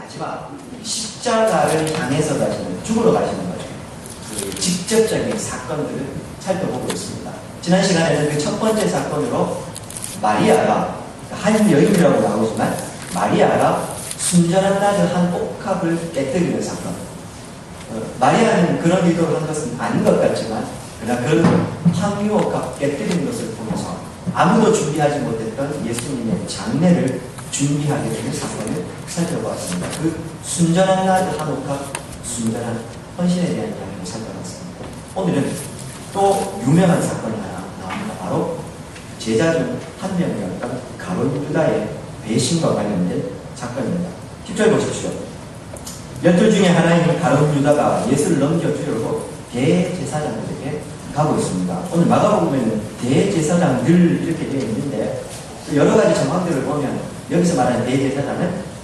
마지막 십자가를 향해서 가시는, 죽으러 가시는 거죠. 그 직접적인 사건들을 살펴보고 있습니다. 지난 시간에는 그 첫 번째 사건으로 마리아가, 한 여인이라고 나오지만 마리아가 순전한 나무 한 옥합을 깨뜨리는 사건. 마리아는 그런 의도를 한 것은 아닌 것 같지만, 그러나 그런 황유옥합 깨뜨리는 것을 보면서 아무도 준비하지 못했던 예수님의 장례를 준비하게 되는 사건을 살펴보았습니다. 그 순전한 나무 한 옥합, 순전한 헌신에 대한 이야기를 살펴봤습니다. 오늘은 또 유명한 사건이 하나 나옵니다. 바로 제자 중 한 명이었던 가룟 유다의 배신과 관련된 사건입니다. 10절 보십시오. 열둘 중에 하나인 가룟 유다가 예수를 넘겨주려고 대제사장들에게 가고 있습니다. 오늘 마가복음에는 대제사장들 이렇게 되어 있는데 여러 가지 정황들을 보면 여기서 말하는 대제사장은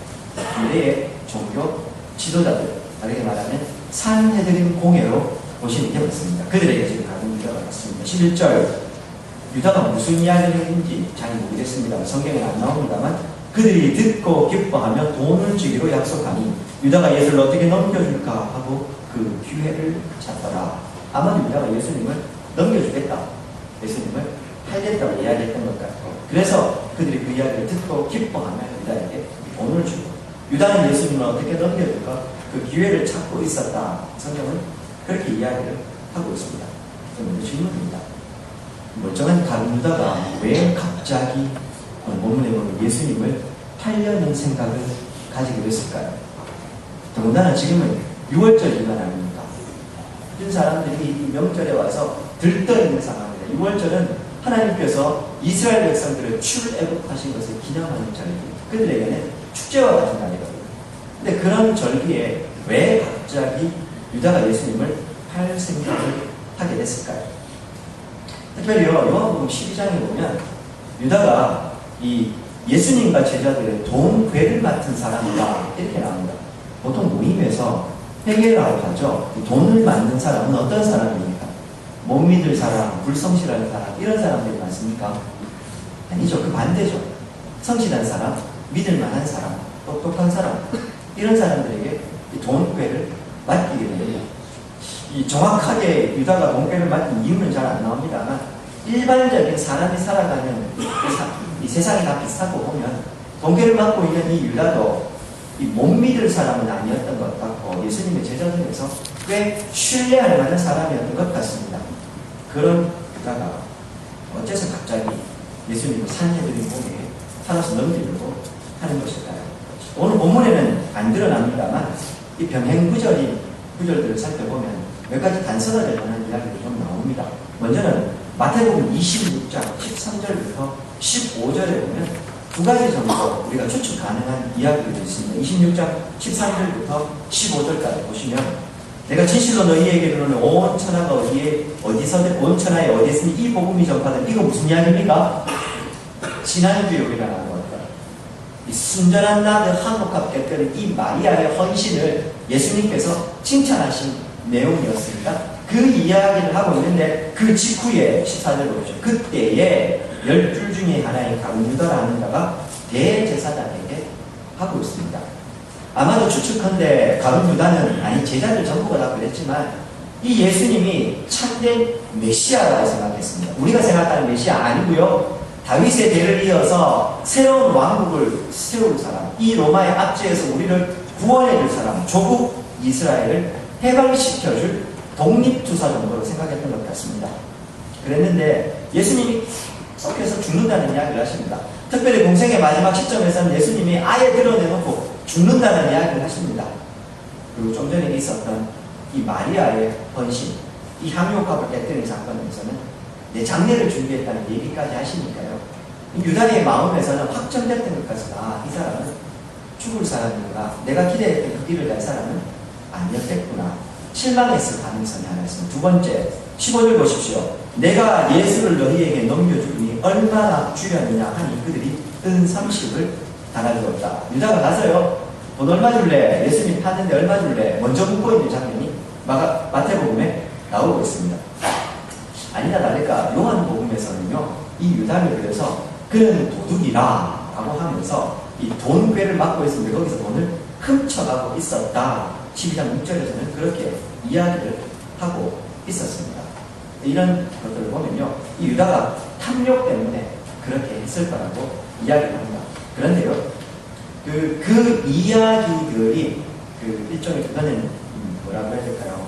유대의 종교 지도자들, 다르게 말하면 산헤드림 공회로 보시면 되겠습니다. 그들에게 지금 가룟 유다가 왔습니다. 11절 유다가 무슨 이야기를 했는지 잘 모르겠습니다. 성경에 안 나옵니다만 그들이 듣고 기뻐하며 돈을 주기로 약속하니 유다가 예수를 어떻게 넘겨줄까 하고 그 기회를 찾더라. 아마도 유다가 예수님을 넘겨주겠다, 예수님을 팔겠다고 이야기했던 것 같고, 그래서 그들이 그 이야기를 듣고 기뻐하며 유다에게 돈을 주고, 유다는 예수님을 어떻게 넘겨줄까 그 기회를 찾고 있었다. 성경은 그렇게 이야기를 하고 있습니다. 그런데 질문입니다. 멀쩡한 가룟 유다가 왜 갑자기 본문에 보면 예수님을 팔려는 생각을 가지게 됐을까요? 더군다나 지금은 6월절 기간 아닙니까? 모든 사람들이 명절에 와서 들떠있는 상황입니다. 6월절은 하나님께서 이스라엘 백성들을 출애굽하신 것을 기념하는 절기, 그들에게는 축제와 같은 날이거든요. 근데 그런 절기에 왜 갑자기 유다가 예수님을 팔 생각을 하게 됐을까요? 특별히요, 요한복음 12장에 보면 유다가 이 예수님과 제자들의 돈괴를 맡은 사람이다 이렇게 나옵니다. 보통 모임에서 회계라고 하죠. 돈을 맡는 사람은 어떤 사람입니까? 못 믿을 사람, 불성실한 사람, 이런 사람들이 많습니까? 아니죠. 그 반대죠. 성실한 사람, 믿을 만한 사람, 똑똑한 사람, 이런 사람들에게 이 돈괴를 맡기게 됩니다. 이 정확하게 유다가 돈괴를 맡은 이유는 잘 안 나옵니다만 일반적인 사람이 살아가는 이 세상이 다 비슷하고 보면 돈괴를 맡고 있는 이 유다도 이 못 믿을 사람은 아니었던 것 같고 예수님의 제자 중에서 꽤 신뢰할 만한 사람이었던 것 같습니다. 그런 유다가 어째서 갑자기 예수님을 산헤드림 공회에 살아서 넘기려고 하는 것일까요? 오늘 본문에는 안 드러납니다만 이 병행구절인 구절들을 살펴보면 몇 가지 단서가 될 만한 이야기들이 좀 나옵니다. 먼저는 마태복음 26장 13절부터 15절에 보면 두 가지 정도 우리가 추측 가능한 이야기들이 있습니다. 26장 13절부터 15절까지 보시면 내가 진실로 너희에게 이르노니 온 천하가 어디서든 온 천하에 어디 있으니 이 복음이 전파된 이거 무슨 이야기입니까? 지난주일이라는 겁니다. 이 순전한 나무 한 옥합 깨뜨린 이 마리아의 헌신을 예수님께서 칭찬하신 내용이었습니다. 그 이야기를 하고 있는데 그 직후에 14절 보십시오. 그때에 12 중에 하나인 가룟 유다라는 자가 대제사장에게 하고 있습니다. 아마도 추측컨대 가룟 유다는, 아니 제자들 전부가 다 그랬지만 이 예수님이 참된 메시아라고 생각했습니다. 우리가 생각하는 메시아 아니고요, 다윗의 대를 이어서 새로운 왕국을 세울 사람, 이 로마의 압제에서 우리를 구원해줄 사람, 조국 이스라엘을 해방시켜줄 독립투사 정도로 생각했던 것 같습니다. 그랬는데 예수님이 썩혀서 죽는다는 이야기를 하십니다. 특별히 공생의 마지막 시점에서는 예수님이 아예 드러내놓고 죽는다는 이야기를 하십니다. 그리고 좀 전에 있었던 이 마리아의 헌신, 이 향유옥합을 깨뜨린 사건에서는 내 장례를 준비했다는 얘기까지 하시니까요, 유다의 마음에서는 확정됐던 것 같습니다. 이 사람은 죽을 사람이구나, 내가 기대했던 그 길을 갈 사람은 아니었겠구나, 실망했을 가능성이 하나 있습니다. 두 번째, 15절 보십시오. 내가 예수를 너희에게 넘겨주니 얼마나 주려느냐 하니 그들이 은 30을 달아주었다. 유다가 가서요, 돈 얼마 줄래? 예수님 파는데 얼마 줄래? 먼저 묻고 있는 장면이 마태복음에 나오고 있습니다. 아니나 다를까 요한복음에서는요, 이 유다를 그래서 그는 도둑이라 라고 하면서 이 돈괴를 맡고 있습니다. 거기서 돈을 훔쳐가고 있었다. 12장 6절에서는 그렇게 이야기를 하고 있었습니다. 이런 것들을 보면요, 이 유다가 탐욕 때문에 그렇게 했을 거라고 이야기를 합니다. 그런데요, 그 이야기들이 일종의 그거는 뭐라고 해야 될까요?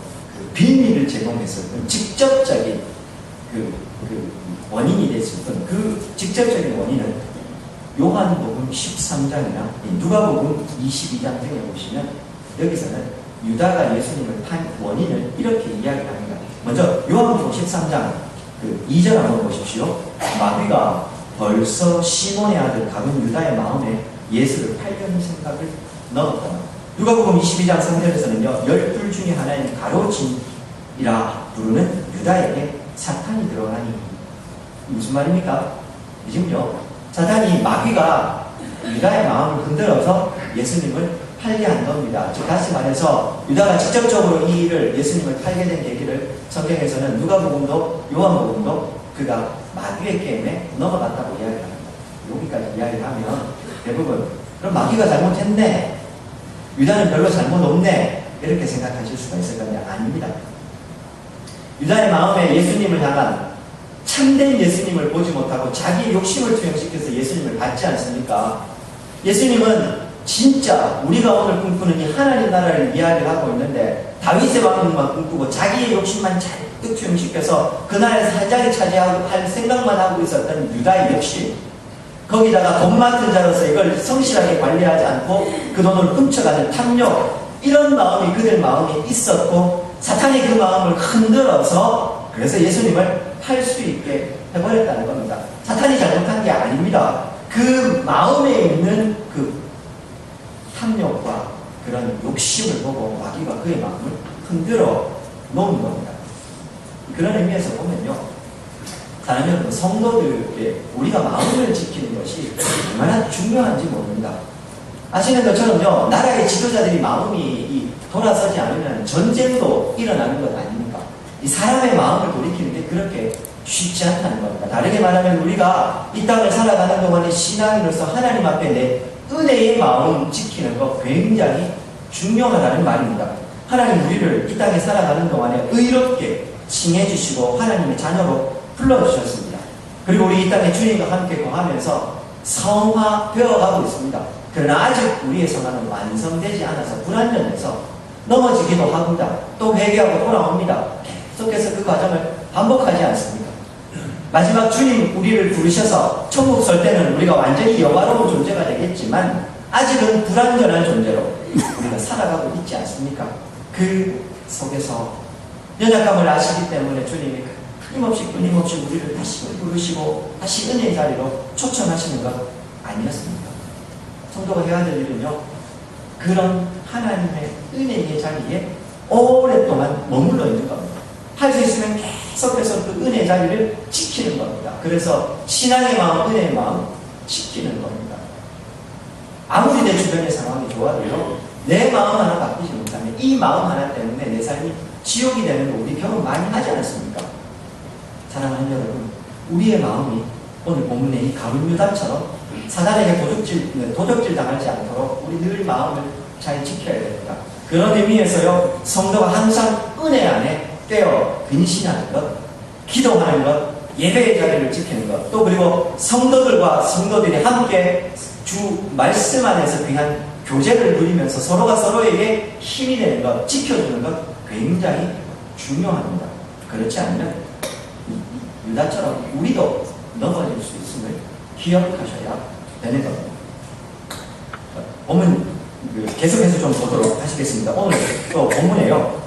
비밀을 제공했었던 직접적인 원인이 됐었던 그 직접적인 원인은 요한복음 13장이나 누가복음 22장 등에 보시면 여기서는 유다가 예수님을 판 원인을 이렇게 이야기합니다. 먼저 요한복음 13장 2절 한번 보십시오. 마귀가 벌써 시몬의 아들 가룟 유다의 마음에 예수를 팔려는 생각을 넣었다. 누가복음 22장 3절에서는요, 12 중에 하나인 가로진이라 부르는 유다에게 사탄이 들어가니. 무슨 말입니까? 지금요, 사탄이 마귀가 유다의 마음을 흔들어서 예수님을 팔게 한 겁니다. 즉 다시 말해서 유다가 직접적으로 이 일을 예수님을 팔게 된 계기를 성경에서는 누가복음도 요한복음도 그가 마귀의 게임에 넘어갔다고 이야기를 합니다. 여기까지 이야기를 하면 대부분 그럼 마귀가 잘못했네, 유다는 별로 잘못 없네, 이렇게 생각하실 수가 있을 건데 아닙니다. 유다의 마음에 예수님을 향한 참된 예수님을 보지 못하고 자기의 욕심을 투영시켜서 예수님을 받지 않습니까? 예수님은 진짜 우리가 오늘 꿈꾸는 이 하나님 나라를 이야기를 하고 있는데 다윗의 왕국만 꿈꾸고 자기의 욕심만 잔뜩 투영시켜서 그 나라에서 한 자리 차지하고 할 생각만 하고 있었던 유다의 욕심, 거기다가 돈 많은 자로서 이걸 성실하게 관리하지 않고 그 돈을 훔쳐가는 탐욕, 이런 마음이 그들 마음에 있었고 사탄이 그 마음을 흔들어서 그래서 예수님을 팔 수 있게 해버렸다는 겁니다. 사탄이 잘못한 게 아닙니다. 그 마음에 있는 그 탐욕과 그런 욕심을 보고 마귀가 그의 마음을 흔들어 놓은 겁니다. 그런 의미에서 보면요, 사람 여러분, 성도들에게 우리가 마음을 지키는 것이 얼마나 중요한지 모릅니다. 아시는 것처럼요, 나라의 지도자들이 마음이 돌아서지 않으면 전쟁도 일어나는 것 아닙니까? 이 사람의 마음을 돌이키는 게 그렇게 쉽지 않다는 겁니다. 다르게 말하면 우리가 이 땅을 살아가는 동안에 신앙인으로서 하나님 앞에 내 은혜의 마음 지키는 것 굉장히 중요하다는 말입니다. 하나님 우리를 이 땅에 살아가는 동안에 의롭게 칭해주시고 하나님의 자녀로 불러주셨습니다. 그리고 우리 이 땅에 주님과 함께 거하면서 성화되어가고 있습니다. 그러나 아직 우리의 성화는 완성되지 않아서 불완전해서 넘어지기도 합니다. 또 회개하고 돌아옵니다. 계속해서 그 과정을 반복하지 않습니까? 마지막 주님 우리를 부르셔서 천국 설 때는 우리가 완전히 영화로운 존재가 되겠지만 아직은 불완전한 존재로 우리가 살아가고 있지 않습니까? 그 속에서 연약감을 아시기 때문에 주님이 끊임없이 우리를 다시 부르시고 다시 은혜의 자리로 초청하시는 것 아니었습니까? 성도가 해야 될 일은요, 그런 하나님의 은혜의 자리에 오랫동안 머물러 있는 겁니다. 할 수 있으면 계속해서 그 은혜의 자리를 지키는 겁니다. 그래서 신앙의 마음, 은혜의 마음 지키는 겁니다. 아무리 내 주변의 상황이 좋아도요, 내 마음 하나 바뀌지 못하면 이 마음 하나 때문에 내 삶이 지옥이 되는 거 우리 경험 많이 하지 않습니까? 사랑하는 여러분, 우리의 마음이 오늘 본문의 이 가룟 유다처럼 사단에게 도적질 당하지 않도록 우리 늘 마음을 잘 지켜야 됩니다. 그런 의미에서요, 성도가 항상 은혜 안에 깨어 근신하는 것, 기도하는 것, 예배의 자리를 지키는 것, 또 그리고 성도들과 성도들이 함께 주 말씀 안에서 귀한 교제를 누리면서 서로가 서로에게 힘이 되는 것, 지켜주는 것 굉장히 중요합니다. 그렇지 않으면 유다처럼 우리도 넘어질 수 있음을 기억하셔야 되는 겁니다. 본문 계속해서 좀 보도록 하시겠습니다. 오늘 또 본문에요,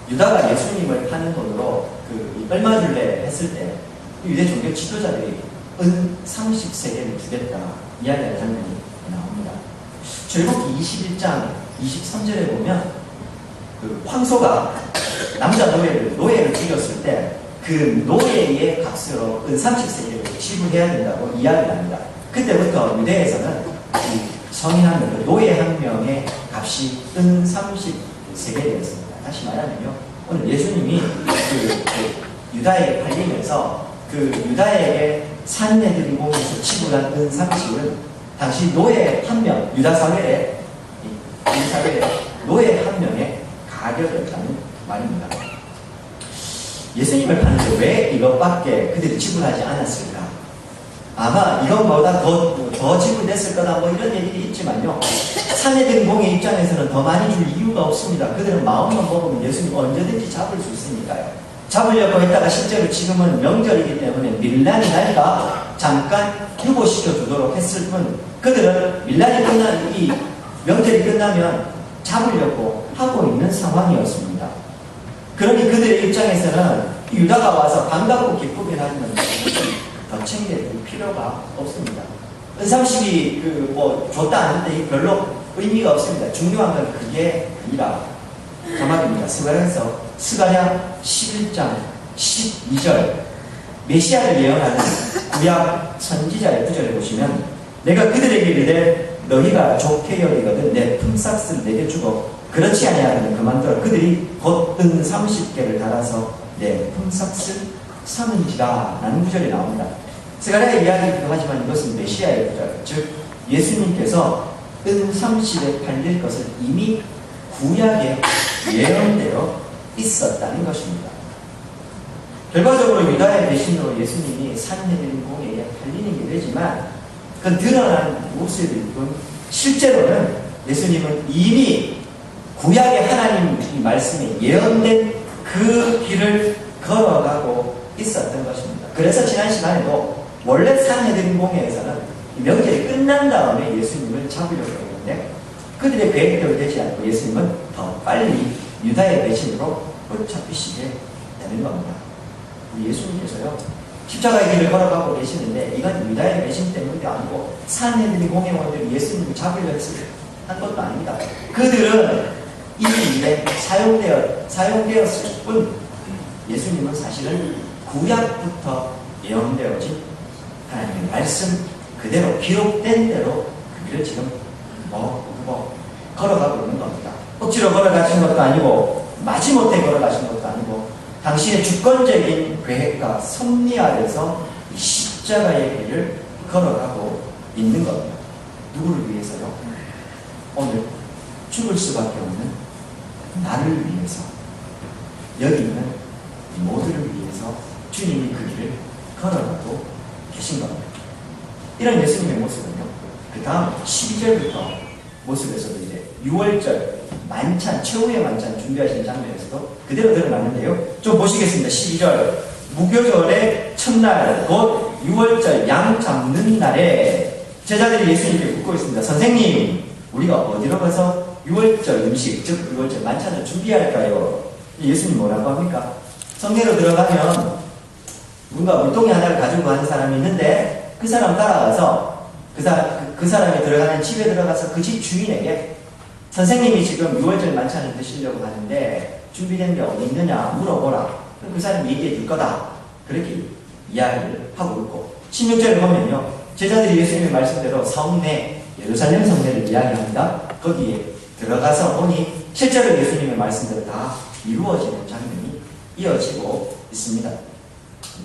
유다가 예수님을 파는 돈으로 얼마 줄래 했을 때 유대 종교 지도자들이 은 30세겔을 주겠다 이야기하는 장면이 나옵니다. 출애굽기 21장 23절에 보면 황소가 남자 노예를 죽였을 때 그 노예의 값으로 은 30세겔을 지불해야 된다고 이야기를 합니다. 그때부터 유대에서는 성인 한 명, 노예 한 명의 값이 은 30세겔이었습니다. 다시 말하면요, 오늘 예수님이 유다에 팔리면서 유다에게 산내들이 몸에서 지불한 은 30은 당시 노예 한 명, 유다 사회에 이 사회의 노예 한 명의 가격이었다는 말입니다. 예수님을 파는데 왜 이것밖에 그들이 지불하지 않았을까? 아마 이것보다 더 지불됐을 거다 뭐 이런 얘기도 있지만요. 산헤드림공의 입장에서는 더 많이 줄 이유가 없습니다. 그들은 마음만 먹으면 예수님 언제든지 잡을 수 있으니까요. 잡으려고 했다가 실제로 지금은 명절이기 때문에 밀란이 나니까 잠깐 유보시켜 주도록 했을 뿐, 그들은 이 명절이 끝나면 잡으려고 하고 있는 상황이었습니다. 그러니 그들의 입장에서는 유다가 와서 반갑고 기쁘긴 하지만 더 챙길 필요가 없습니다. 은삼식이 줬다 안 줬다 별로 의미가 없습니다. 중요한 건 그게 아니라 정말입니다. 스가랴 11장 12절 메시아를 예언하는 구약 선지자의 구절을 보시면, 내가 그들에게 이르되 너희가 좋게 여기거든 내 품삯을 내게 주고 그렇지 아니하면 그만둬라. 그들이 곧 은 30개를 달아서 내 품삯을 삼은지라 라는 구절이 나옵니다. 스가랴의 이야기이기도 하지만 이것은 메시아의 구절, 즉 예수님께서 은 30에 팔릴 것을 이미 구약의 예언대로 있었다는 것입니다. 결과적으로 유다의 배신으로 예수님이 산헤드림공회에 팔리는 게 되지만, 그건 드러난 모습일 뿐 실제로는 예수님은 이미 구약의 하나님 말씀에 예언된 그 길을 걸어가고 있었던 것입니다. 그래서 지난 시간에도 원래 산헤드림공회에서는 명절이 끝난 다음에 예수님을 잡으려고 했는데 그들의 계획대로 되지 않고 예수님은 더 빨리 유다의 배신으로 붙잡히시게 되는 겁니다. 예수님께서요 십자가의 길을 걸어가고 계시는데 이건 유다의 배신 때문도 아니고 산헤드림공회원들이 예수님을 잡으려 한 것도 아닙니다. 그들은 이 일에 사용되었을 뿐 예수님은 사실은 구약부터 예언되어진 하나님의 말씀 그대로 기록된 대로 그 길을 지금 걸어가고 있는 겁니다. 억지로 걸어가신 것도 아니고 마지못해 걸어가신 것도 아니고 당신의 주권적인 계획과 섭리 아래서 이 십자가의 길을 걸어가고 있는 겁니다. 누구를 위해서요? 오늘 죽을 수밖에 없는 나를 위해서, 여기 있는 모두를 위해서 주님이 그 길을 걸어가고 계신 겁니다. 이런 예수님의 모습은요, 그 다음 12절부터 모습에서도 이제 6월절 만찬, 최후의 만찬 준비하시는 장면에서도 그대로 드러나는데요. 좀 보시겠습니다. 12절 무교절의 첫날 곧 6월절 양 잡는 날에 제자들이 예수님께 묻고 있습니다. 선생님, 우리가 어디로 가서 6월절 음식, 즉 6월절 만찬을 준비할까요? 예수님 뭐라고 합니까? 성내로 들어가면 누군가 물동이 하나를 가지고 가는 사람이 있는데 그 사람 따라가서 그 사람이 들어가는 집에 들어가서 그 집 주인에게 선생님이 지금 6월절 만찬을 드시려고 하는데 준비된 게 어디 있느냐 물어보라. 그 사람이 얘기해 줄 거다. 그렇게 이야기를 하고 있고 16절을 보면요. 제자들이 예수님의 말씀대로 성내, 예루살렘 성내를 이야기합니다. 거기에 들어가서 보니 실제로 예수님의 말씀대로 다 이루어지는 장면이 이어지고 있습니다.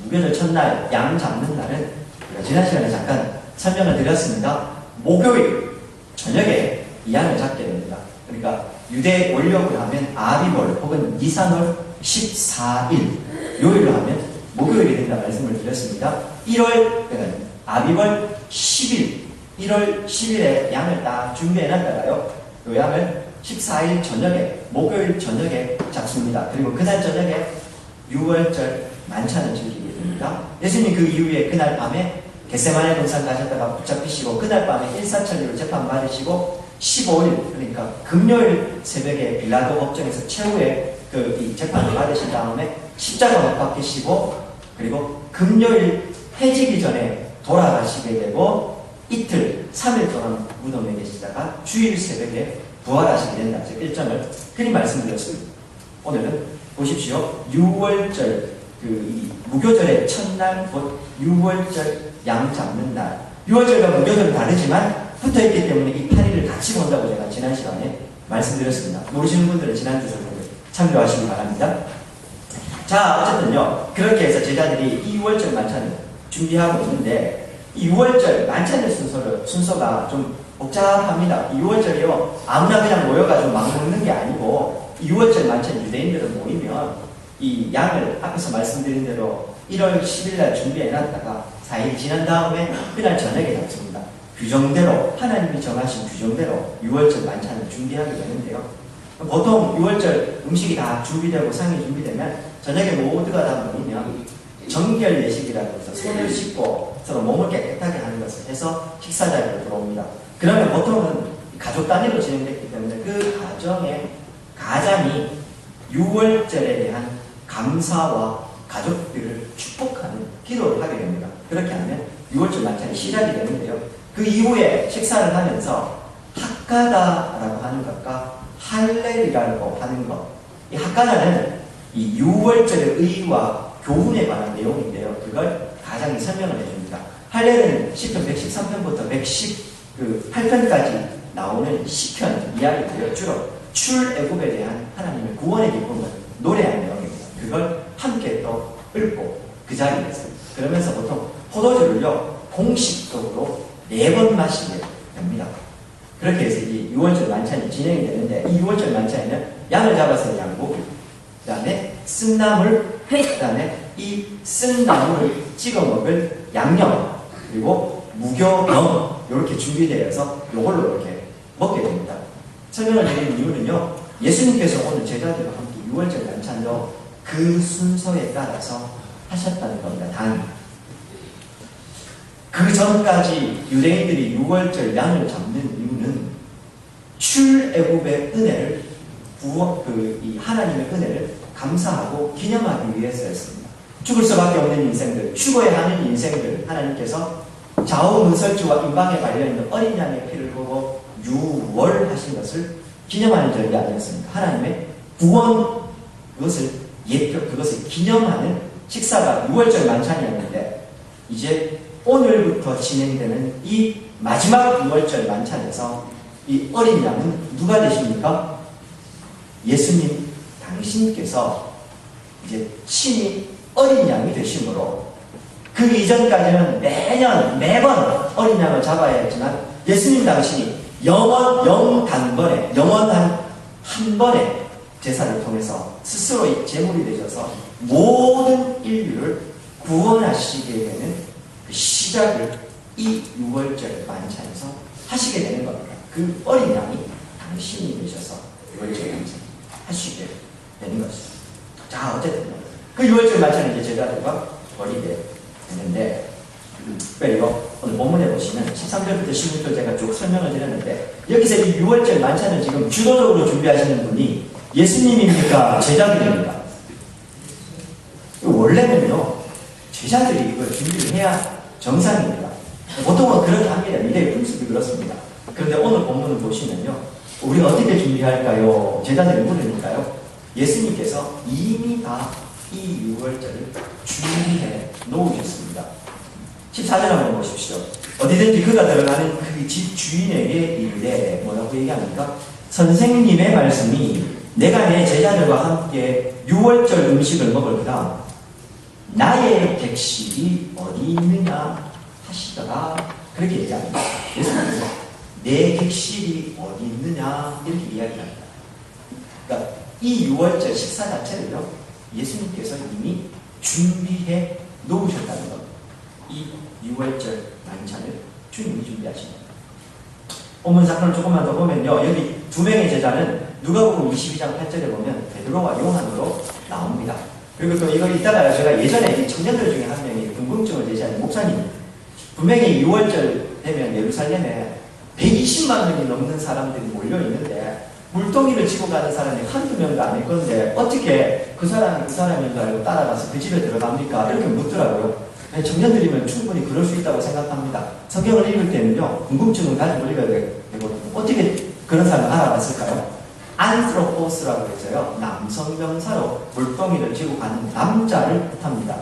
무교절 첫날 양 잡는 날은 우리가 지난 시간에 잠깐 설명을 드렸습니다. 목요일 저녁에 이 양을 잡게 됩니다. 그러니까 유대 원력으로 하면 아비벌 혹은 니산월 14일, 요일로 하면 목요일이 된다 말씀을 드렸습니다. 1월 아비벌 10일, 1월 10일에 양을 딱 준비해놨다가요, 이 양을 14일 저녁에, 목요일 저녁에 잡습니다. 그리고 그날 저녁에 6월절 만찬을 즐기게 됩니다. 예수님 그 이후에 그날 밤에 겟세마네 동산 가셨다가 붙잡히시고 그날 밤에 일사천리로 재판받으시고 15일, 그러니까 금요일 새벽에 빌라도 법정에서 최후의 이 재판을 받으신 다음에 십자가 못 박히시고 그리고 금요일 해지기 전에 돌아가시게 되고 이틀, 3일 동안 무덤에 계시다가 주일 새벽에 부활하시게 된다. 즉 일정을 그리 말씀드렸습니다. 오늘은 보십시오. 6월절 이 무교절의 첫날 곧 6월절 양 잡는 날. 6월절과 무교절은 다르지만 붙어있기 때문에 이 8일을 같이 본다고 제가 지난 시간에 말씀드렸습니다. 모르시는 분들은 지난주 설명을 참조하시기 바랍니다. 자, 어쨌든요. 그렇게 해서 제자들이 이 6월절 만찬을 준비하고 있는데 이 6월절 만찬의 순서가 좀 복잡합니다. 6월절이요. 아무나 그냥 모여가지고 막 먹는 게 아니고 6월절 만찬 유대인들은 모이면 이 양을 앞에서 말씀드린 대로 1월 10일 날 준비해놨다가 4일 지난 다음에 그날 저녁에 잡습니다. 규정대로 하나님이 정하신 규정대로 6월절 만찬을 준비하게 되는데요. 보통 6월절 음식이 다 준비되고 상이 준비되면 저녁에 모두가 다 모이면 정결 예식이라고 해서 손을 씻고 서로 몸을 깨끗하게 하는 것을 해서 식사 자리로 들어옵니다. 그러면 보통은 가족 단위로 진행됐기 때문에 그 가장이 6월절에 대한 감사와 가족들을 축복하는 기도를 하게 됩니다. 그렇게 하면 6월절 만찬이 시작이 되는데요. 그 이후에 식사를 하면서 핫가다라고 하는 것과 할렐이라고 하는 것. 이 핫가다는 이 6월절의 의의와 교훈에 관한 내용인데요. 그걸 가장이 설명을 해줍니다. 할렐은 시편 113편부터 118편까지 나오는 시편 이야기고요. 주로 출애굽에 대한 하나님의 구원의 기쁨을 노래하는 내용입니다. 그걸 함께 또 읊고 그 자리에서 그러면서 보통 포도주를요 공식적으로 4번 마시게 됩니다. 그렇게 해서 이 6월절 만찬이 진행이 되는데 이 6월절 만찬에는 양을 잡아서 양고기, 그 다음에 쓴나물, 그 다음에 이 쓴나물을 찍어 먹을 양념, 그리고 무교병 이렇게 준비되어서 이걸로 이렇게 먹게 됩니다. 설명을 드리는 이유는요, 예수님께서 오늘 제자들과 함께 6월절 만찬도 그 순서에 따라서 하셨다는 겁니다. 단 그 전까지 유대인들이 6월절 양을 잡는 이유는 출애굽의 은혜를 이 하나님의 은혜를 감사하고 기념하기 위해서였습니다. 죽을 수밖에 없는 인생들, 죽어야 하는 인생들, 하나님께서 좌우문설주와 임방에 발려있는 어린 양의 피를 보고 6월 하신 것을 기념하는 절이 아니었습니다. 하나님의 구원, 그것을 기념하는 식사가 6월절 만찬이었는데 이제 오늘부터 진행되는 이 마지막 6월절 만찬에서 이 어린 양은 누가 되십니까? 예수님 당신께서 이제 친히 어린 양이 되심으로 그 이전까지는 매번 어린 양을 잡아야 했지만 예수님 당신이 영단번에 영원한 한 번의 제사를 통해서 스스로 제물이 되셔서 모든 인류를 구원하시게 되는 그 시작을 이 6월절 만찬에서 하시게 되는 겁니다. 그 어린 양이 당신이 되셔서 6월절 만찬 하시게 되는 것입니다. 자, 어쨌든 그 6월절 만찬을 이제 제자들과 버리게 되는데 특별히요, 오늘 본문에 보시면 13절부터 16절 제가 쭉 설명을 드렸는데 여기서 이 6월절 만찬을 지금 주도적으로 준비하시는 분이 예수님입니까? 제자들입니까? 원래는요, 제자들이 이걸 준비를 해야 정상입니다. 보통은 그렇게 합니다. 미래의 풍습이 그렇습니다. 그런데 오늘 본문을 보시면요, 우리가 어떻게 준비할까요? 제자들이 물으니까요, 예수님께서 이미 다 이 6월절을 준비해 놓으셨습니다. 14절 한번 보십시오. 어디든지 그가 들어가는 그 집 주인에게 이르되 뭐라고 얘기합니까? 선생님의 말씀이 내가 내 제자들과 함께 6월절 음식을 먹을 그다음 나의 객실이 어디 있느냐 하시더라. 그렇게 얘기합니다. 예수님께서 내 객실이 어디 있느냐 이렇게 이야기합니다. 그러니까 이 6월절 식사 자체를요, 예수님께서 이미 준비해 놓으셨다는 겁니다. 이 6월절 만찬을 주님이 준비하십니다. 본문 사건을 조금만 더 보면요, 여기 두 명의 제자는 누가복음 22장 8절에 보면 베드로와 요한으로 나옵니다. 그리고 또 이걸 이따가 제가 예전에 청년들 중에 한 명이 궁금증을 제시하는 목사님, 분명히 6월절 되면 예루살렘에 120만 명이 넘는 사람들이 몰려있는데 물동이를 지고 가는 사람이 한두 명도 아닐 건데 어떻게 그 사람이 그 사람인 줄 알고 따라가서 그 집에 들어갑니까? 이렇게 묻더라고요. 청년들이면 충분히 그럴 수 있다고 생각합니다. 성경을 읽을 때는요, 궁금증을 가지고 읽어야 되거든요. 어떻게 그런 사람을 알아봤을까요? 안트로포스라고 해서요, 남성 명사로 물동이를 지고 가는 남자를 뜻합니다.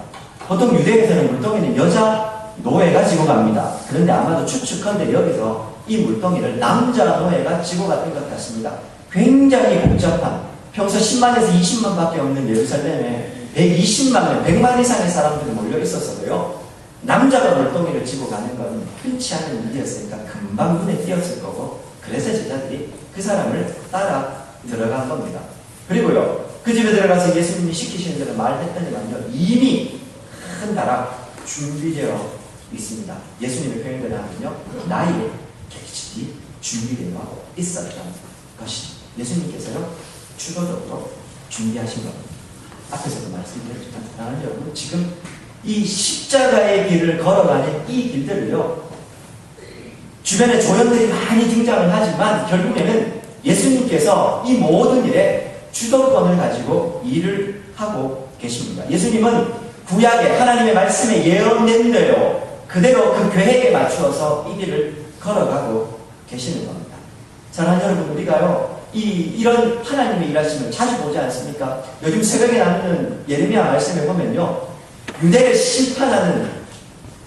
보통 유대에서는 물동이는 여자 노예가 지고 갑니다. 그런데 아마도 추측컨대 여기서 이 물동이를 남자 노예가 지고 갔던 것 같습니다. 굉장히 복잡한, 평소 10만에서 20만밖에 없는 예루살렘에 120만 명, 100만 이상의 사람들이 몰려 있었어도요, 남자가 물동이를 지고 가는 건 흔치 않은 일이었으니까 금방 눈에 띄었을 거고, 그래서 제자들이 그 사람을 따라 들어간 겁니다. 그리고요, 그 집에 들어가서 예수님이 시키시는 대로 말했더니만요, 이미 큰 다락 준비되어 있습니다. 예수님의 표현대로 하면요, 나의 객실이 준비되어 있었던 것이죠. 예수님께서요, 주도적으로 준비하신 겁니다. 앞에서도 말씀드렸지만, 사랑하는 여러분, 지금 이 십자가의 길을 걸어가는 이 길들을요, 주변에 조연들이 많이 등장을 하지만 결국에는 예수님께서 이 모든 일에 주도권을 가지고 일을 하고 계십니다. 예수님은 구약에 하나님의 말씀에 예언된 대로 그대로 그 계획에 맞추어서 이 길을 걸어가고 계시는 겁니다. 사랑하는 여러분, 우리가요, 이런 하나님의 일하심을 자주 보지 않습니까? 요즘 새벽에 나누는 예레미야 말씀에 보면요, 유대를 심판하는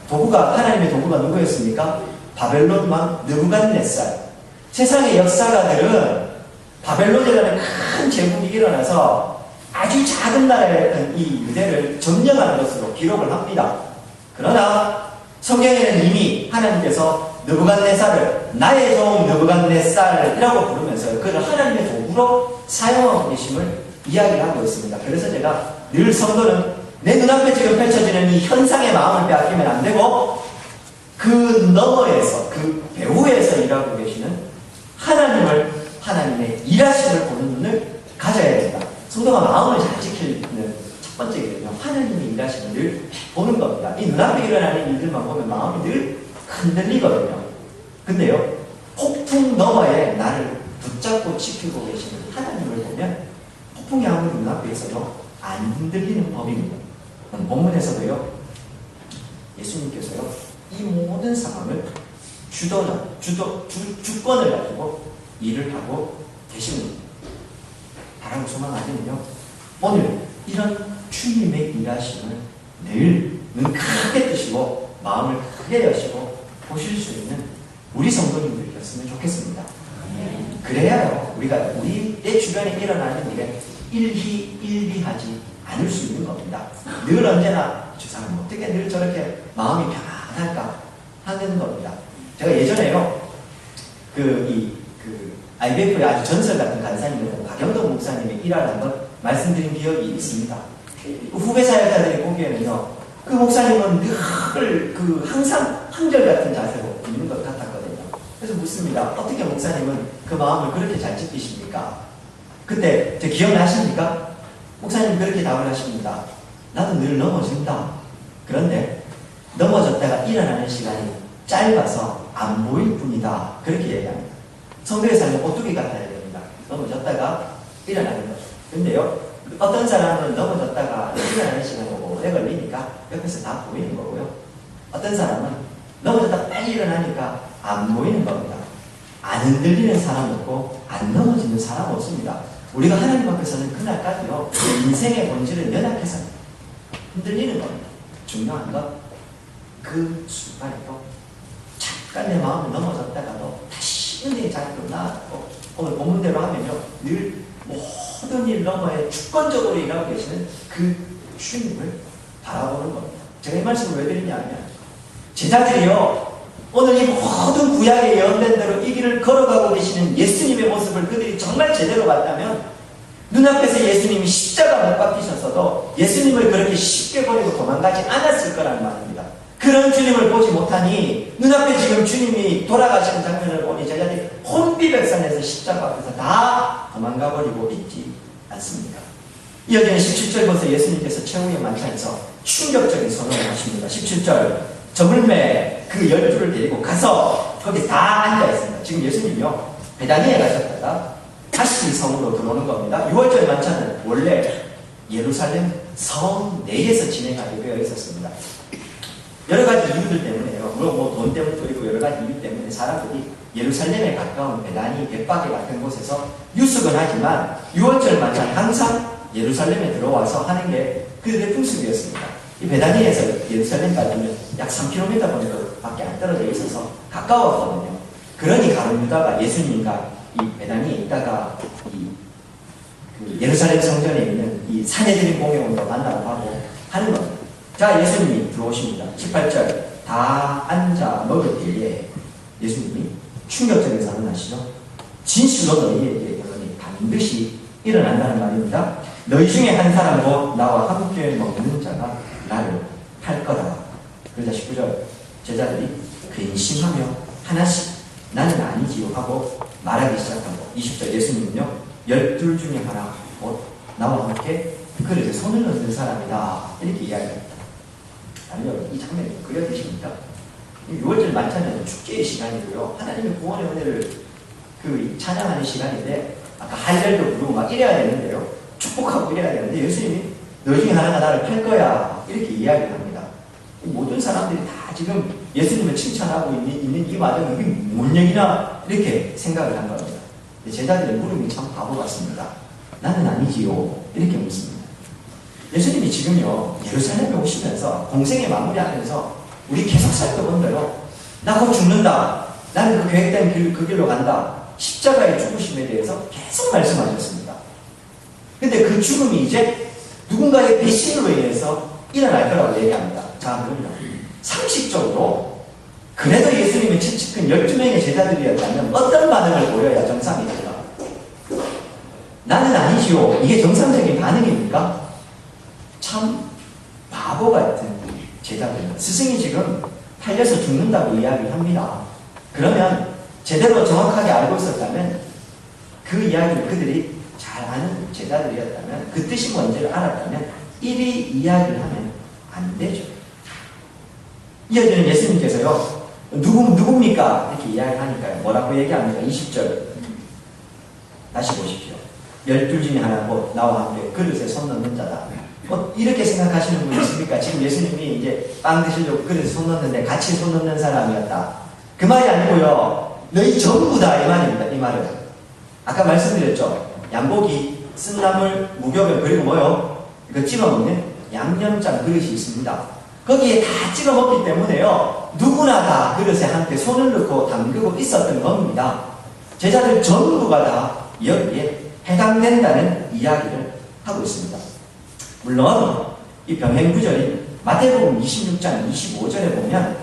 도구가, 하나님의 도구가 누구였습니까? 바벨론 왕 느부갓네살. 세상의 역사가들은 바벨론이라는 큰 제국이 일어나서 아주 작은 나라였던 이 유대를 점령하는 것으로 기록을 합니다. 그러나 성경에는 이미 하나님께서 느부갓네살을 나의 종 느부갓네살이라고 부르면서 그를 하나님의 도구로 사용하고 계심을 이야기하고 있습니다. 그래서 제가 늘 성도는 내 눈앞에 지금 펼쳐지는 이 현상의 마음을 빼앗기면 안 되고, 그 너머에서, 그 배후에서 일하고 계시는 하나님의 일하심을 보는 눈을 가져야 된다. 성도가 마음을 잘 지키는 첫 번째 길은요, 하나님의 일하심을 늘 보는 겁니다. 이 눈앞에 일어나는 일들만 보면 마음이 늘 흔들리거든요. 근데요, 폭풍 너머에 나를 붙잡고 지키고 계시는 하나님을 보면 폭풍이 아무리 눈앞에 있어도 안 흔들리는 법입니다. 본문에서도요, 예수님께서요, 이 모든 상황을 주권을 가지고 일을 하고 계십니다. 바라고 소망하면요, 오늘 이런 주님의 일하심을 늘 눈 크게 뜨시고 마음을 크게 여시고 보실 수 있는 우리 성도님들이었으면 좋겠습니다. 그래야요, 우리가 우리의 주변에 일어나는 일에 일희일비하지 않을 수 있는 겁니다. 늘 언제나 저 사람 어떻게 늘 저렇게 마음이 편안할까 하는 겁니다. 제가 예전에요, IBF의 아주 전설 같은 간사님이었던 박영덕 목사님의 일화를 한번 말씀드린 기억이 있습니다. 후배 사역자들이 보기에는요, 그 목사님은 늘 항상 한결같은 자세로 있는 것 같았거든요. 그래서 묻습니다. 어떻게 목사님은 그 마음을 그렇게 잘 지키십니까? 그때 저 기억나십니까? 목사님 그렇게 답을 하십니다. 나도 늘 넘어진다. 그런데 넘어졌다가 일어나는 시간이 짧아서 안 보일 뿐이다. 그렇게 얘기합니다. 성도의 삶은 오뚜기 같아야 됩니다. 넘어졌다가 일어나는 거죠. 근데요, 어떤 사람은 넘어졌다가 일어나는 시간이 오래 걸리니까 옆에서 다 보이는 거고요. 어떤 사람은 넘어졌다가 빨리 일어나니까 안 보이는 겁니다. 안 흔들리는 사람 없고 안 넘어지는 사람 없습니다. 우리가 하나님 앞에서는 그날까지요, 인생의 본질은 연약해서 흔들리는 겁니다. 중요한 건 그 순간에도 잠깐 내 마음을 넘어졌다가도 다시 은혜의 자리로 나아가고, 오늘 본문대로 하면요, 늘 모든 일 너머에 주권적으로 일하고 계시는 그 주님을 바라보는 겁니다. 제가 이 말씀을 왜 드리냐면, 제자들이요, 오늘 이 모든 구약에 예언된 대로 이 길을 걸어가고 계시는 예수님의 모습을 그들이 정말 제대로 봤다면, 눈앞에서 예수님이 십자가 못 박히셨어도 예수님을 그렇게 쉽게 버리고 도망가지 않았을 거라는 말입니다. 그런 주님을 보지 못하니 눈앞에 지금 주님이 돌아가시는 장면을 보니 제자들이 혼비백산해서 십자가 앞에서 다 도망가버리고 있지 않습니까? 이어지는 17절 보세요. 예수님께서 최후의 만찬에서 충격적인 선언을 하십니다. 17절, 저물매 그 12를 데리고 가서 거기 다 앉아있습니다. 지금 예수님이요, 베다니에 가셨다가 다시 성으로 들어오는 겁니다. 6월절 만찬은 원래 예루살렘 성 내에서 진행하게 되어 있었습니다. 여러 가지 이유들 때문에요. 돈 때문도 있고 여러 가지 이유 때문에 사람들이 예루살렘에 가까운 베다니, 벳바게 같은 곳에서 유숙은 하지만 6월절 만찬 항상 예루살렘에 들어와서 하는 게 그들의 풍습이었습니다. 이 베다니에서 예루살렘까지는 약 3km 정도밖에 안 떨어져 있어서 가까웠거든요. 그러니 가룟 유다가 예수님과 이 베다니에 있다가 그 예루살렘 성전에 있는 이 산헤드린 공회원도 만나고 하고 하는 겁니다. 자, 예수님이 들어오십니다. 18절. 다 앉아 먹을 때에 예수님이 충격적인 사건 하시죠. 진실로 너희에게 이르노니 반드시 일어난다는 말입니다. 너희 중에 한 사람도 나와 함께 먹는 자가 나를 팔 거다. 그러자 19절 제자들이 근심하며 하나씩 나는 아니지요 하고 말하기 시작하고 20절 예수님은요 12 중에 하나 곧 나와 함께 그릇에 손을 넣는 사람이다 이렇게 이야기합니다. 아니요 이 장면이 그려지십니까? 6월절 만찬은 축제의 시간이고요 하나님의 구원의 은혜를 찬양하는 시간인데 아까 할렐도 부르고 막 이래야 되는데요 축복하고 이래야 되는데 예수님이 너 중에 하나가 나를 팔 거야 이렇게 이야기를 합니다. 모든 사람들이 다 지금 예수님을 칭찬하고 있는 이 과정이 이게 뭔 얘기나 이렇게 생각을 한 겁니다. 제자들의 물음이 참 바보 같습니다. 나는 아니지요 이렇게 묻습니다. 예수님이 지금요 예루살렘에 오시면서 공생에 마무리하면서 우리 계속 살펴본대요. 나 곧 죽는다. 나는 그 계획된 그 길로 간다. 십자가의 죽으심에 대해서 계속 말씀하셨습니다. 근데 그 죽음이 이제 누군가의 배신으로 인해서 일어날 거라고 얘기합니다. 자, 그럼요. 상식적으로 그래도 예수님의 친척한 12명의 제자들이었다면 어떤 반응을 보여야 정상입니까? 나는 아니지요. 이게 정상적인 반응입니까? 참 바보 같은 제자들입니다. 스승이 지금 팔려서 죽는다고 이야기합니다. 그러면 제대로 정확하게 알고 있었다면 그 이야기를 그들이 잘 아는 제자들이었다면 그 뜻이 뭔지를 알았다면 이리 이야기를 하면 안 되죠. 이어지는 예수님께서요 누굽니까? 이렇게 이야기하니까요 뭐라고 얘기합니까? 20절 다시 보십시오. 12 중에 하나 곧 나와 함께 그릇에 손 넣는 자다. 이렇게 생각하시는 분 있습니까? 지금 예수님이 이제 빵 드시려고 그릇에 손 넣는데 같이 손 넣는 사람이었다. 그 말이 아니고요 너희 전부다 이 말입니다. 이 말은 아까 말씀드렸죠. 양고기, 쓴나물, 무교병 그리고 뭐요? 이거 찍어먹는 양념장 그릇이 있습니다. 거기에 다 찍어먹기 때문에요 누구나 다 그릇에 함께 손을 넣고 담그고 있었던 겁니다. 제자들 전부가 다 여기에 해당된다는 이야기를 하고 있습니다. 물론 이 병행 구절인 마태복음 26장 25절에 보면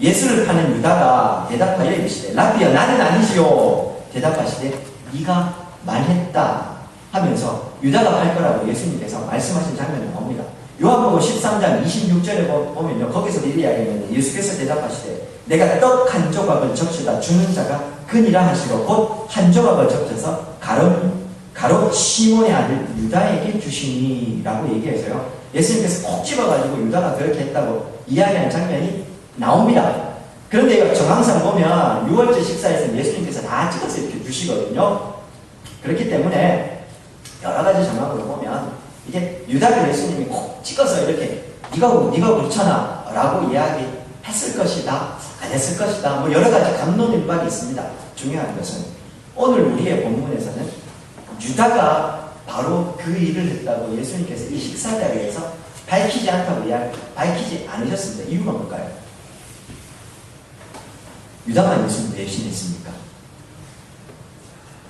예수를 파는 유다가 대답하여 이르시되 라비야 나는 아니지요. 대답하시되 네가 말했다 하면서 유다가 팔 거라고 예수님께서 말씀하신 장면이 나옵니다. 요한복음 13장 26절에 보면요 거기서 이렇게 이야기합니다. 예수께서 대답하시되 내가 떡 한 조각을 적셔다 주는 자가 그니라 하시고 곧 한 조각을 적셔서 가롯 시몬의 아들 유다에게 주시니 라고 얘기해서요 예수님께서 콕 집어가지고 유다가 그렇게 했다고 이야기하는 장면이 나옵니다. 그런데 정황상 보면 6월절 식사에서 예수님께서 다 찍어서 이렇게 주시거든요. 그렇기 때문에 여러 가지 정황으로 보면 이게 유다를 예수님이 콕 찍어서 이렇게 네가 그렇잖아 라고 이야기했을 것이다 안 했을 것이다 뭐 여러 가지 감론일박이 있습니다. 중요한 것은 오늘 우리의 본문에서는 유다가 바로 그 일을 했다고 예수님께서 이 식사 자리에서 밝히지 밝히지 않으셨습니다. 이유가 뭘까요? 유다가 예수님을 배신했습니까?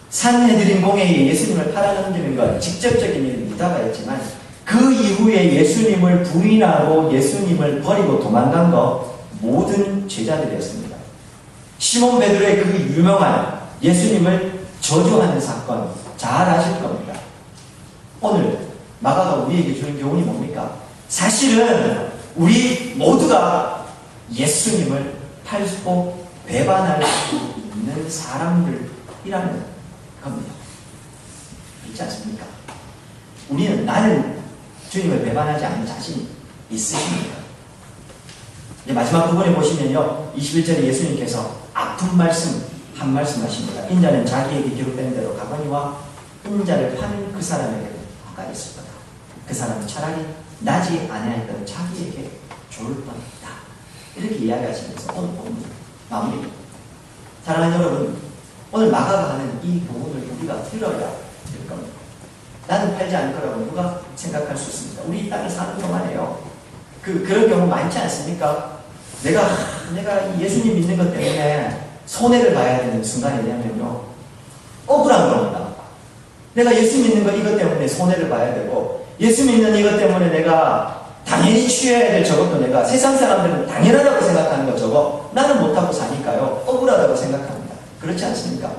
산헤드린 공회에 예수님을 팔아넘기는 건 직접적인 일은 유다가였지만 그 이후에 예수님을 부인하고 예수님을 버리고 도망간 것 모든 제자들이었습니다. 시몬 베드로의 그 유명한 예수님을 저주하는 사건 잘 아실 겁니다. 오늘 마가가 우리에게 주는 교훈이 뭡니까? 사실은 우리 모두가 예수님을 팔고 배반할 수 있는 사람들이라는 겁니다. 있지 않습니까? 우리는 나는 주님을 배반하지 않는 자신이 있으십니까? 이제 마지막 부분에 보시면요 21절에 예수님께서 아픈 말씀 한 말씀 하십니다. 인자는 자기에게 기록된 대로 가거니와 인자를 파는 그 사람에게 화가 있을 거다. 그 사람은 차라리 나지 아니하였던 자기에게 좋을 뻔했다. 이렇게 이야기하시면서 오늘 본문 마무리입니다. 사랑하는 여러분, 오늘 마가가 하는 이 부분을 우리가 들어야 될 겁니다. 나는 팔지 않을 거라고 누가 생각할 수 있습니다. 우리 이 땅을 사는 동안에요. 그런 경우 많지 않습니까? 내가 예수님 믿는 것 때문에 손해를 봐야 되는 순간이 되면요 억울한 겁니다. 내가 예수 믿는 거 이것 때문에 손해를 봐야 되고 예수 믿는 이것 때문에 내가 당연히 취해야 될 저것도 내가 세상 사람들은 당연하다고 생각하는 거 저거 나는 못하고 사니까요. 억울하다고 생각합니다. 그렇지 않습니까?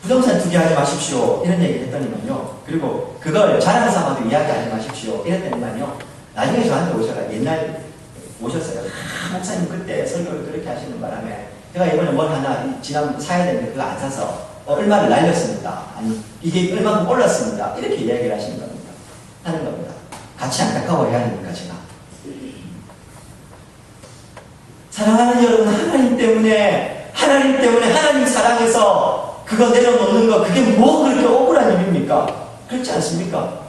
부동산 투기 하지 마십시오. 이런 얘기 했더니만요. 그리고 그걸 자랑 삼아도 이야기하지 마십시오. 이랬더니만요. 나중에 저한테 오셔가 옛날 오셨어요. 목사님 그때 설교를 그렇게 하시는 바람에 제가 이번에 뭘 하나 지난 사야 되는데 그거 안 사서 얼마를 날렸습니다. 아니 이게 얼마큼 올랐습니다. 이렇게 이야기를 하시는 겁니다. 하는 겁니다. 같이 안타까워해야 하니까 제가. 사랑하는 여러분, 하나님 때문에 하나님 사랑해서 그거 내려놓는 거 그게 뭐 그렇게 억울한 일입니까? 그렇지 않습니까?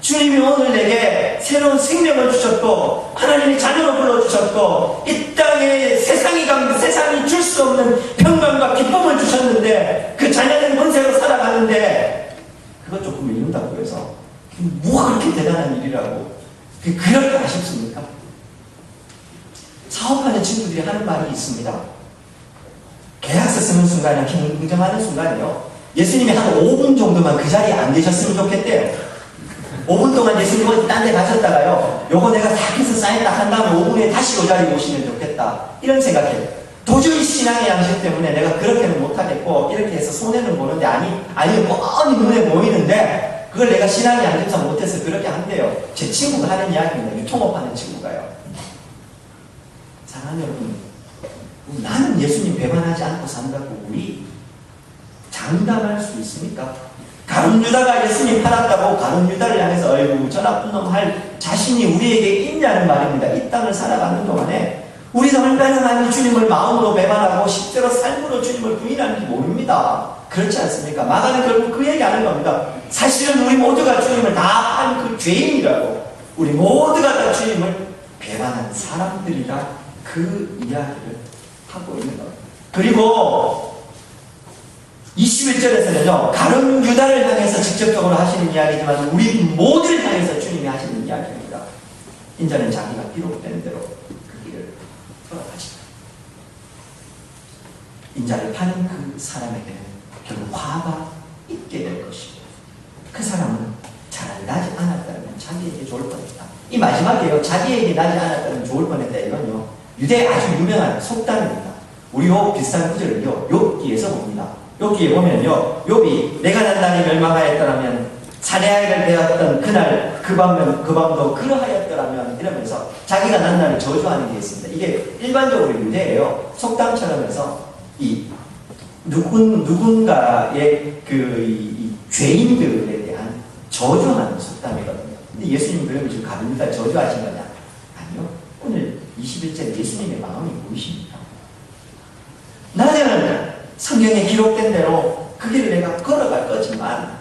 주님이 오늘 내게 새로운 생명을 주셨고 하나님이 자녀로 불러주셨고 이 땅에 세상이 줄 수 없는 평강과 기쁨을 주셨는데 그 자녀된 본세로 살아가는데 그것 조금 이룬다고 해서 뭐가 그렇게 대단한 일이라고 그렇게 아쉽습니까? 사업하는 친구들이 하는 말이 있습니다. 계약서 쓰는 순간이나 긍정하는 순간이요. 예수님이 한 5분 정도만 그 자리에 안 계셨으면 좋겠대요. 5분 동안 예수님은 딴 데 가셨다가요. 요거 내가 다 해서 사인 딱 한 다음에 5분 후에 다시 이 자리에 오시면 좋겠다. 이런 생각해요. 도저히 신앙의 양식 때문에 내가 그렇게는 못하겠고 이렇게 해서 손해는 보는데 아니 뻔히 눈에 보이는데 그걸 내가 신앙의 양식상 못해서 그렇게 한대요. 제 친구가 하는 이야기입니다. 유통업하는 친구가요. 사랑하는 여러분, 나는 예수님 배반하지 않고 산다고 우리 장담할 수 있습니까? 가룟 유다가 예수님 팔았다고 가룟 유다를 향해서 어이구 저 나쁜 놈 할 자신이 우리에게 있냐는 말입니다. 이 땅을 살아가는 동안에 우리도 얼마나 주님을 마음으로 배반하고 실제로 삶으로 주님을 부인하는지 모릅니다. 그렇지 않습니까? 마가는 결국 그 얘기하는 겁니다. 사실은 우리 모두가 주님을 다 한 그 죄인이라고 우리 모두가 다 주님을 배반한 사람들이라 그 이야기를 하고 있는 겁니다. 그리고 21절에서는요, 가룟 유다를 향해서 직접적으로 하시는 이야기지만 우리 모두를 향해서 주님이 하시는 이야기입니다. 인자는 자기가 기록된 대로 그 길을 걸어가시다. 인자를 파는 그 사람에게는 결국 화가 있게 될 것입니다. 그 사람은 잘 나지 않았다면 자기에게 좋을 뻔했다. 이 마지막에요, 자기에게 나지 않았다면 좋을 뻔했다. 이건요, 유대의 아주 유명한 속담입니다. 우리 요 비슷한 구절을요, 욥기에서 봅니다. 욥기에 보면요, 욥이 내가 난 날이 멸망하였더라면 사내아이를 되었던 그날 그 밤도 그러하였더라면 이러면서 자기가 난 날을 저주하는 게 있습니다. 이게 일반적으로 유대예요. 속담처럼 해서 이 누군가의 이 죄인들에 대한 저주하는 속담이거든요. 근데 예수님 그러면 지금 가룟 유다 저주하신 거냐? 아니요. 오늘 21절 예수님의 마음이 보이십니까? 낮에는 성경에 기록된 대로 그 길을 내가 걸어갈 거지만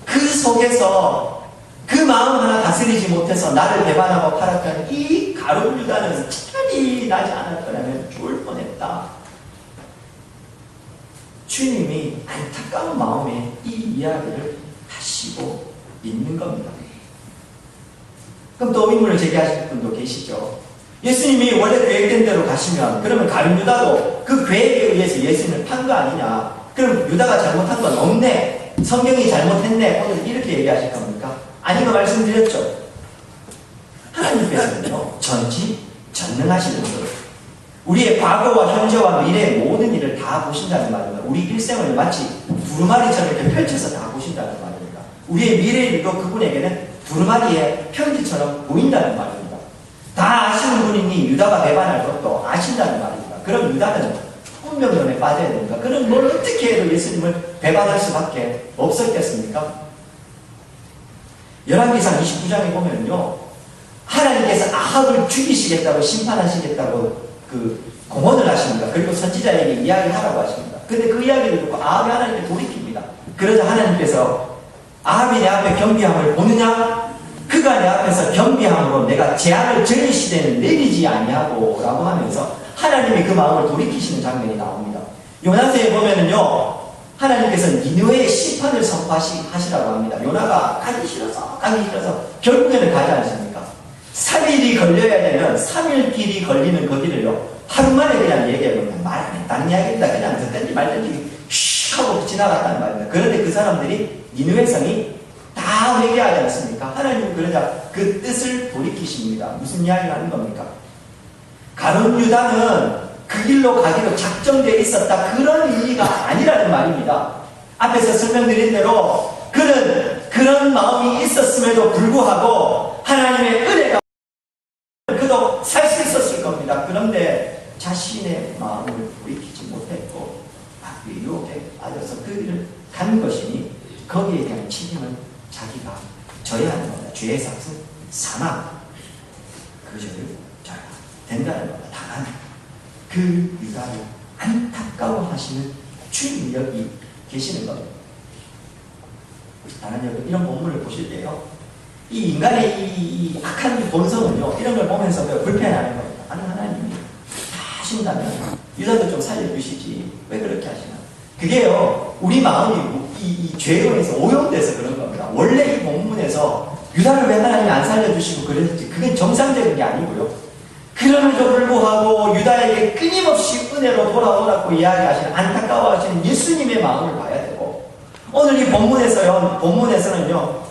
그 속에서 그 마음 하나 다스리지 못해서 나를 배반하고 팔았던 이 가룟 유다는 차라리 나지 않았더라면 좋을 뻔했다. 주님이 안타까운 마음에 이 이야기를 하시고 있는 겁니다. 그럼 또 의문을 제기하실 분도 계시죠. 예수님이 원래 계획된 대로 가시면 그러면 가룟 유다도 그 계획에 의해서 예수님을 판 거 아니냐? 그럼 유다가 잘못한 건 없네. 성경이 잘못했네. 오늘 이렇게 얘기하실 겁니까? 아니고 말씀드렸죠. 하나님께서는요, 전지전능하시는 분. 우리의 과거와 현재와 미래의 모든 일을 다 보신다는 말입니다. 우리 일생을 마치 두루마리처럼 이렇게 펼쳐서 다 보신다는 말입니다. 우리의 미래의 일도 그분에게는 두루마리의 편지처럼 보인다는 말입니다. 다 아시는 분이니 유다가 배반할 것도 아신다는 말입니다. 그럼 유다는 운명론에 빠져야 됩니까? 그럼 뭘 어떻게 해도 예수님을 배반할 수밖에 없었겠습니까? 열왕기상 29장에 보면요, 하나님께서 아합을 죽이시겠다고 심판하시겠다고 공언을 하십니다. 그리고 선지자에게 이야기하라고 하십니다. 근데 그 이야기를 듣고 아합이 하나님께 돌이킵니다. 그러자 하나님께서 아합이 내 앞에 겸비함을 보느냐? 그가 내 앞에서 겸비함으로 내가 재앙을 저희 시대는 내리지 아니하고 라고 하면서 하나님이 그 마음을 돌이키시는 장면이 나옵니다. 요나서에 보면은요, 하나님께서 니느웨의 심판을 선포하시라고 합니다. 요나가 가기 싫어서 결국에는 가지 않습니까? 3일이 걸려야 되면 3일 길이 걸리는 거기를요, 하루 만에 그냥 얘기해보면 말 안 했다는 이야기입니다. 그냥 듣든지 말든지 슉 하고 지나갔다는 말입니다. 그런데 그 사람들이 니느웨 성이 다 다 회개하지 않습니까? 하나님은 그러자 그 뜻을 돌이키십니다. 무슨 이야기를 하는 겁니까? 가룟 유다는 그 길로 가기로 작정되어 있었다. 그런 의미가 아니라는 말입니다. 앞에서 설명드린 대로 그런 마음이 있었음에도 불구하고 하나님의 은혜가 그도 살 수 있었을 겁니다. 그런데 자신의 마음을 돌이키지 못했고 악의 유혹에 빠져서 그 길을 간 것이니 거기에 대한 책임은 자기가 져야 하는 겁니다. 죄의 삭은 사망, 그 죄를 져야 된다는 겁니다. 다만 그 유다를 안타까워하시는 주님이 여기 계시는 겁니다. 다른 여러분 이런 본문을 보실 때요, 이 인간의 이 악한 본성은요, 이런 걸 보면서 불편해하는 겁니다. 아니, 하나님이 다 하신다면 유다도 좀 살려주시지 왜 그렇게 하시나? 그게요, 우리 마음이 이 죄로에서 오염돼서 그런 겁니다. 원래 이 본문에서 유다를 왜 하나님이 안 살려주시고 그랬지, 그게 정상적인 게 아니고요. 그럼에도 불구하고 유다에게 끊임없이 은혜로 돌아오라고 이야기하시는, 안타까워하시는 예수님의 마음을 봐야 되고, 오늘 이 본문에서는요,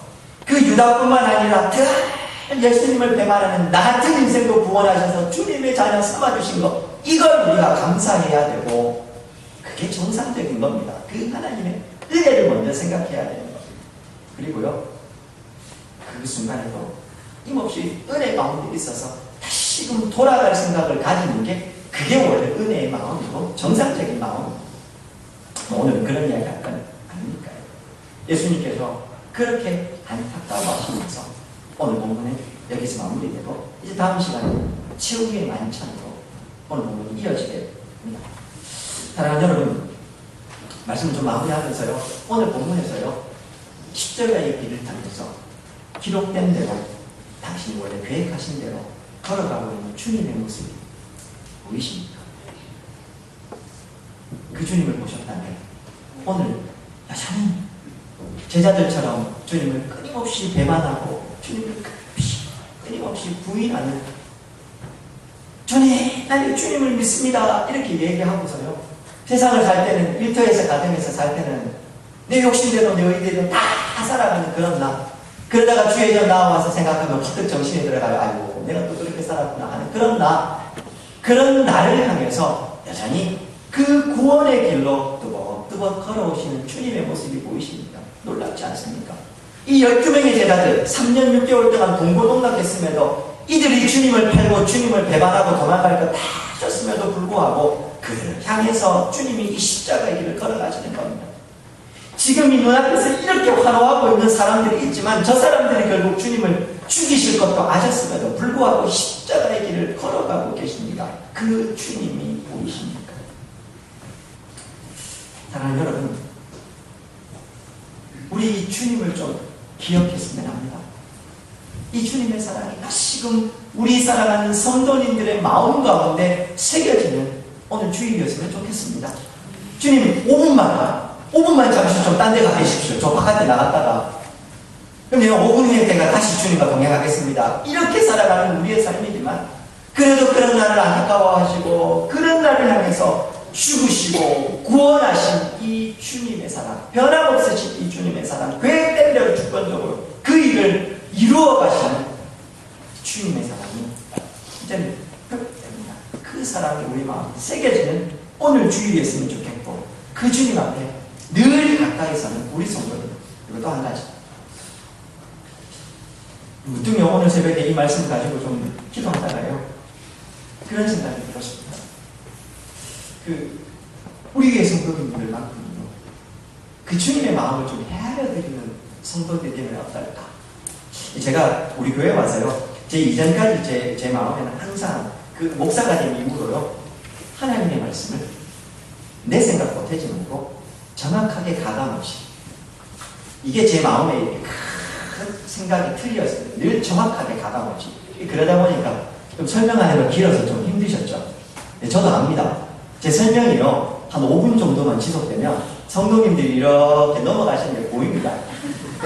그 유다뿐만 아니라 늘 예수님을 배반하는 나 같은 인생도 구원하셔서 주님의 자녀 삼아주신 것, 이걸 우리가 감사해야 되고, 그게 정상적인 겁니다. 그 하나님의 은혜를 먼저 생각해야 되는 겁니다. 그리고요, 그 순간에도 힘없이 은혜 가운데 있어서 다시금 돌아갈 생각을 가지는 게, 그게 원래 은혜의 마음이고 정상적인 마음. 오늘은 그런 이야기 할 건 아닙니까요? 예수님께서 그렇게 안타까워하시면서 오늘 본문에 여기서 마무리되고, 이제 다음 시간에 최후의 만찬으로 오늘 본문이 이어지게 됩니다. 사랑하는 여러분, 말씀을 좀 마무리하면서요, 오늘 본문에서요, 십자가의 길을 타면서 기록된 대로 당신이 원래 계획하신 대로 걸어가고 있는 주님의 모습이 보이십니까? 그 주님을 보셨다면 오늘 여전히 제자들처럼 주님을 끊임없이 배반하고 주님을 끊임없이 부인하는, 주님, 나는 주님을 믿습니다, 이렇게 얘기하고서요, 세상을 살 때는, 일터에서 가정에서 살 때는 내 욕심대로 내 의대로 다 살아가는 그런 나, 그러다가 주의 전 나와서 생각하면 퍼뜩 정신이 들어가요. 아이고, 내가 또 그렇게 살았구나 하는 그런 나를 향해서 여전히 그 구원의 길로 뜨벅뜨벅 걸어오시는 주님의 모습이 보이십니까? 놀랍지 않습니까? 이 12명의 제자들 3년 6개월 동안 동고동락했음에도 이들이 주님을 팔고 주님을 배반하고 도망갈 것 다 하셨음에도 불구하고 그들을 향해서 주님이 이 십자가의 길을 걸어가시는 겁니다. 지금 이 눈앞에서 이렇게 환호하고 있는 사람들이 있지만 저 사람들이 결국 주님을 죽이실 것도 아셨음에도 불구하고 십자가의 길을 걸어가고 계십니다. 그 주님이 보이십니까? 사랑하는 여러분, 우리 이 주님을 좀 기억했으면 합니다. 이 주님의 사랑이 다시금 우리 사랑하는 성도님들의 마음 가운데 새겨지는 오늘 주일이었으면 좋겠습니다. 주님, 5분만 잠시 좀 딴 데 가 계십시오. 저 바깥에 나갔다가. 그럼 내가 5분 후에 내가 다시 주님과 동행하겠습니다. 이렇게 살아가는 우리의 삶이지만, 그래도 그런 날을 안타까워하시고 그런 날을 향해서 죽으시고 구원하신 이 주님의 사랑, 변함없으신 이 주님의 사랑, 계획된 대로 주권적으로 그 일을 이루어 가시는 주님의 사랑이 이제는 회복됩니다. 그 사랑이 우리 마음에 새겨지는 오늘 주일이었으면 좋겠고, 그 주님 앞에 늘 가까이 서는 우리 성도들. 그리고 또 한 가지, 무등이 오늘 새벽에 이 말씀을 가지고 좀 기도하다가요, 그런 생각이 들었습니다. 우리 교회 성도님들만큼요, 그 주님의 마음을 좀 헤아려드리는 성도들이 되면 어떨까? 제가 우리 교회에 와서요, 제 이전까지 제 마음에는 항상 그 목사가 된 이후로요, 하나님의 말씀을 내 생각 못하지 말고 정확하게 가감없이, 이게 제 마음에 이렇게 큰 생각이 틀렸어요. 늘 정확하게 가감없이. 그러다 보니까 좀 설명하는 거 길어서 좀 힘드셨죠? 네, 저도 압니다. 제 설명이요, 한 5분 정도만 지속되면 성도님들이 이렇게 넘어가시는 게 보입니다.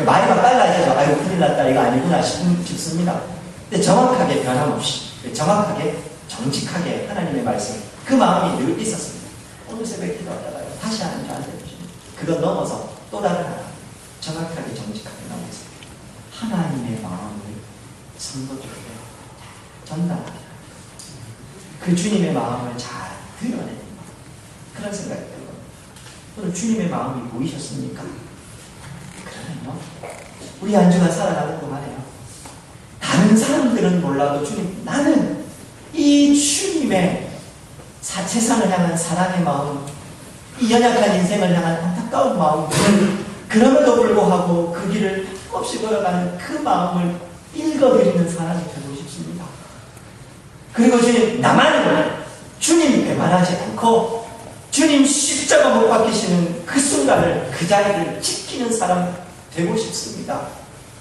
말이 막 빨라져서 아이고 큰일 났다, 이거 아니구나 싶습니다. 근데 정확하게 변함없이, 정확하게 정직하게 하나님의 말씀, 그 마음이 늘 있었습니다. 오늘 새벽에 기도하다가요, 다시 하나님 저한테 주십니다. 그것 넘어서 또 다른 하나, 정확하게 정직하게 나오겠습니다. 하나님의 마음을 성도들에게 전달합니다. 그 주님의 마음을 잘 드러내는 그런 생각이 들고, 오늘 주님의 마음이 보이셨습니까? 그러면요, 우리 한 주간 살아가는 동안에요, 다른 사람들은 몰라도 주님, 나는 이 주님의 세상을 향한 사랑의 마음, 이 연약한 인생을 향한 안타까운 마음, 그럼에도 불구하고 그 길을 없이 걸어가는 그 마음을 읽어드리는 사람이 되고 싶습니다. 그리고 주님, 나만 주님 배반하지 않고 주님 십자가 못 박히시는 그 순간을, 그 자리를 지키는 사람 되고 싶습니다.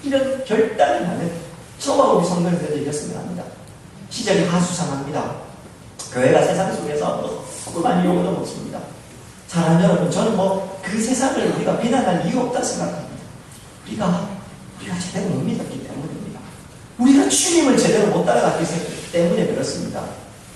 이런 결단을 하는 저와 우리 성도님들 되셨으면 합니다. 시절이 하수상합니다. 교회가 세상 속에서 너무 많이 욕을 먹습니다. 사랑하는 여러분, 저는 그 세상을 우리가 비난할 이유 없다 생각합니다. 우리가 제대로 못 믿었기 때문입니다. 우리가 주님을 제대로 못 따라갔기 때문에 그렇습니다.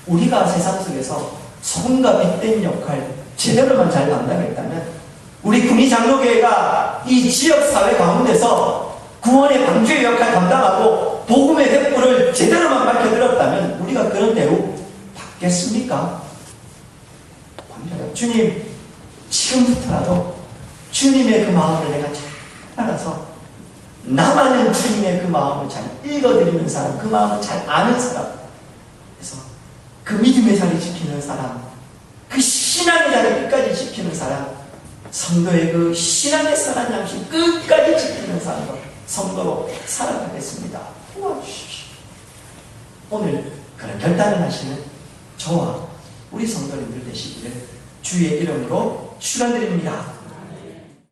우리가 세상 속에서 소금과 빛된 역할 제대로만 잘 감당했다면, 우리 구미 장로교회가 이 지역사회 가운데서 구원의 방주의 역할 감당하고 복음의 횃불을 제대로만 밝혀드렸다면 우리가 그런 대우 받겠습니까? 주님, 지금부터라도 주님의 그 마음을 내가 잘 알아서 나만은 주님의 그 마음을 잘 읽어드리는 사람, 그 마음을 잘 아는 사람, 그래서 그 믿음의 자리 지키는 사람, 그 신앙의 자리 끝까지 지키는 사람, 성도의 그 신앙의 선한 양식 끝까지 지키는 사람으로, 성도로 살아가겠습니다. 도와주십시오. 오늘 그런 결단을 하시는 저와 우리 성도님들 되시기를 주의 이름으로 축원드립니다.